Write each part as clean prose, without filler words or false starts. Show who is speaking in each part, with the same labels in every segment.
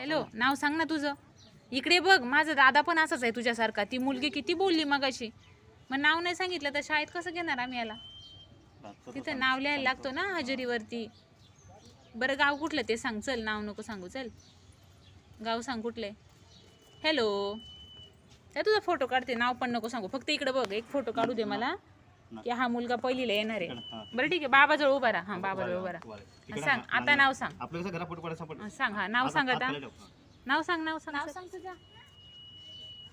Speaker 1: Hello, नाव सांग ना तुझं. इकडे बघ, माझा दादा पण असाच आहे तुझ्यासारखा. ती मुलगी किती बोलली मगाशी, मग नाव नाही सांगितलं तर शाळेत कसं घेणार आम्ही याला? तिथं नाव लिहायला लागतो ना हजेरीवरती. बरं गाव कुठलं ते सांग. चल, नाव नको सांगू, चल गाव सांग कुठले. हॅलो, त्या तुझा फोटो काढते, नाव पण नको सांगू. फक्त इकडे बघ, एक फोटो काढू दे मला की हा मुलगा पहिलीला येणार आहे. बरं ठीक आहे, बाबाजवळ उभा राहा. हां, बाबाजवळ उभा राहा. सांग आता, नाव सांग. सांग, हा नाव सांग आता. नाव सांग, नाव सांग, नाव सांग तुझं.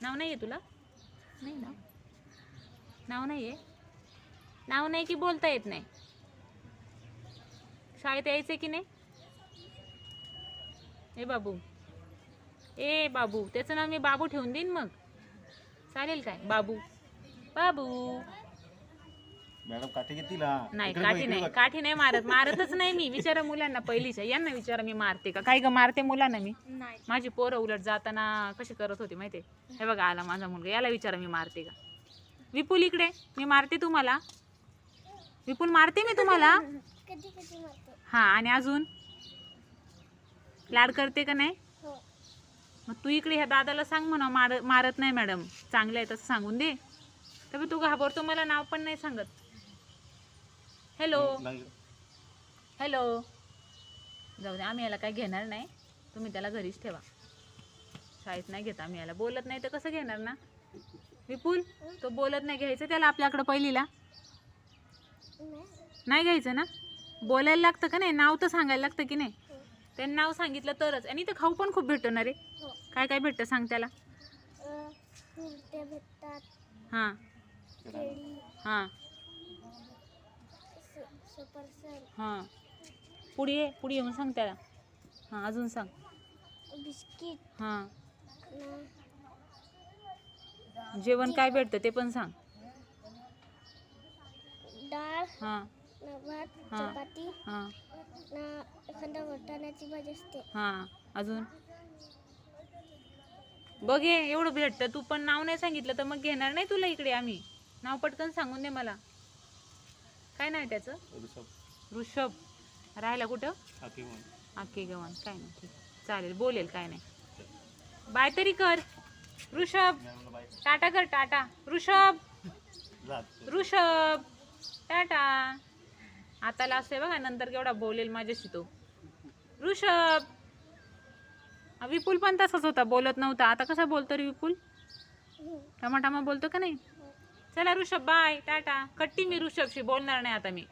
Speaker 1: नाव नाही आहे तुला? नाही ना, नाव नाही आहे. नाव नाही की बोलता येत नाही? शाळेत यायचं की नाही? ए बाबू, ए बाबू, त्याचं नाव मी बाबू ठेवून देईन मग, चालेल काय? बाबू, बाबू.
Speaker 2: मॅडम काठी घेतील.
Speaker 1: नाही, काठी नाही, काठी नाही मारत, मारतच नाही मी. विचारा मुलांना, पहिलीच्या यांना विचारा, मी मारते का? काय ग, मारते मुलांना मी? माझी पोरं उलट जाताना कशी करत होती माहिती? हे बघा, आला माझा मुलगा, याला विचारा मी मारते का? विपुल इकडे, मी मारते तुम्हाला? विपुल, मारते मी तुम्हाला? हा, आणि अजून लाड करते का नाही? मग तू इकडे ह्या दादाला सांग म्हणा, मारत नाही मॅडम, चांगलं आहे तसं सांगून दे. तर तू घाबरतो, मला नाव पण नाही सांगत. Hello, hello. जाऊ दे, आम्ही याला काय घेणार नाही. तुम्ही त्याला घरीच ठेवा, शाळेत नाही घेत आम्ही याला. बोलत नाही तर कसं घेणार ना विपुल? तो बोलत नाही, घ्यायचं त्याला आपल्याकडं पहिलीला? नाही घ्यायचं ना? बोलायला लागतं का नाही? नाव तर सांगायला लागतं की नाही? त्यांनी नाव सांगितलं तरच. आणि इथं खाऊ पण खूप भेटतो ना रे. काय काय भेटतं सांग त्याला. हां हां हां, पुढे ये, पुढे येऊन सांग त्याला. हां, अजून सांग. बिस्किट. हां, जेवण काय भेटतं ते पण सांग. डाळ, हां, भात, चपाती, हां, एखादा वाटाण्याची भाजी असते. हां, अजून बघ, ये एवढं भेटतं. तू पण नाव नाही सांगितलं तर मग घेणार नाही तुला इकडे आम्ही. नाव पटकन सांगून दे मला. काय नाव आहे त्याचं? ऋषभ. राहायला कुठं? आके गव्हाण. काय नाही, ठीक, चालेल, बोलेल, काय नाही. बाय तरी कर ऋषभ. टाटा कर, टाटा. ऋषभ, ऋषभ, टाटा. आता असते बघा, नंतर केवढा बोलेल माझ्याशी तो ऋषभ. विपुल पण तसाच होता, बोलत नव्हता. आता कसा बोलतो रे विपुल? टमाटामा बोलतो का नाही? चला ऋषभ, बाय, टाटा. कट्टी मी ऋषभशी बोलणार नाही आता मी.